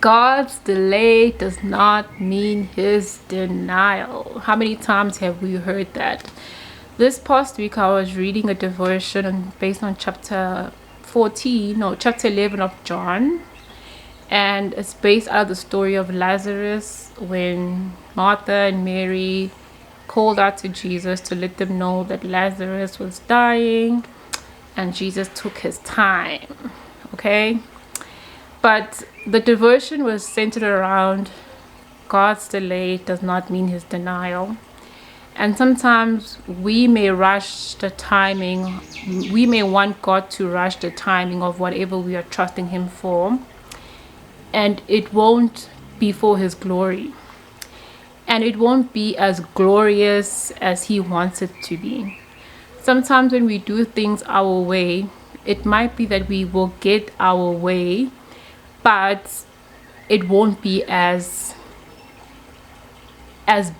God's delay does not mean his denial. How many times have we heard that? This past week I was reading a devotion based on chapter 11 of John, and it's based out of the story of Lazarus, when Martha and Mary called out to Jesus to let them know that Lazarus was dying, and Jesus took his time. Okay, but the devotion was centered around God's delay does not mean his denial. And sometimes we may rush the timing. We may want God to rush the timing of whatever we are trusting him for, and it won't be for his glory, and it won't be as glorious as he wants it to be. Sometimes when we do things our way, it might be that we will get our way, but it won't be as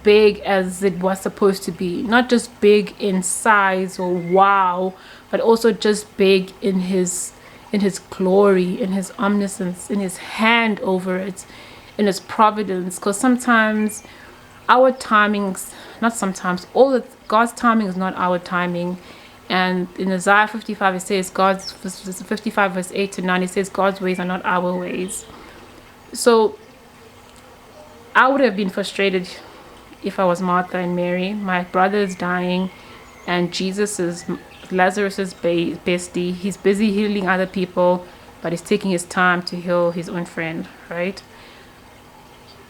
big as it was supposed to be. Not just big in size or wow, but also just big in his glory, in his omniscience, in his hand over it, in his providence. Because sometimes our timings, not sometimes, God's timing is not our timing. And in Isaiah 55 it says, 55 verse 8 to 9, it says God's ways are not our ways. So I would have been frustrated if I was Martha and Mary. My brother is dying, and Jesus is Lazarus's bestie. He's busy healing other people, but he's taking his time to heal his own friend, right?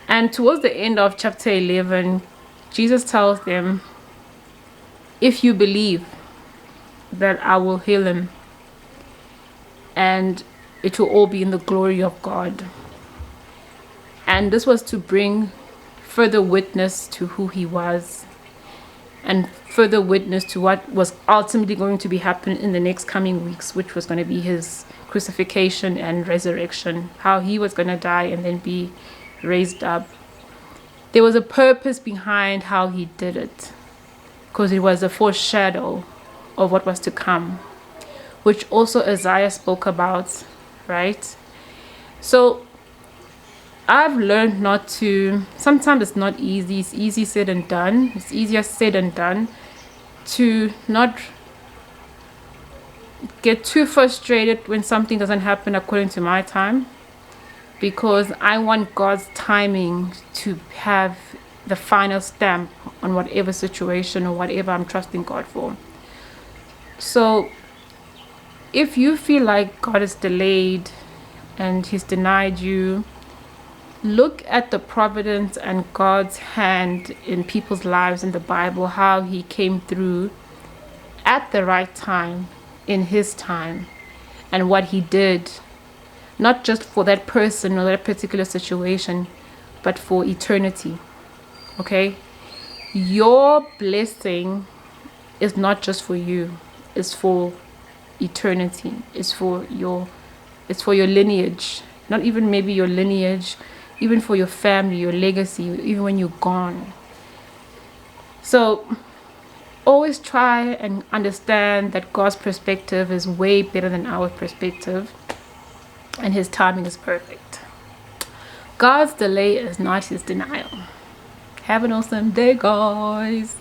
And towards the end of chapter 11, Jesus tells them, if you believe that I will heal him, and it will all be in the glory of God. And this was to bring further witness to who he was, and further witness to what was ultimately going to be happening in the next coming weeks, which was going to be his crucifixion and resurrection, how he was going to die and then be raised up. There was a purpose behind how he did it, because it was a foreshadow of what was to come, which also Isaiah spoke about, right? So I've learned not to, sometimes it's not easy, it's easy said and done, it's easier said and done, to not get too frustrated when something doesn't happen according to my time, because I want God's timing to have the final stamp on whatever situation or whatever I'm trusting God for. So if you feel like God is delayed and he's denied you, look at the providence and God's hand in people's lives in the Bible, how he came through at the right time, in his time, and what he did, not just for that person or that particular situation, but for eternity. Okay? Your blessing is not just for you, it's for eternity. It's for your lineage. Not even maybe your lineage, even for your family, your legacy, even when you're gone. So always try and understand that God's perspective is way better than our perspective, and his timing is perfect. God's delay is not his denial. Have an awesome day, guys.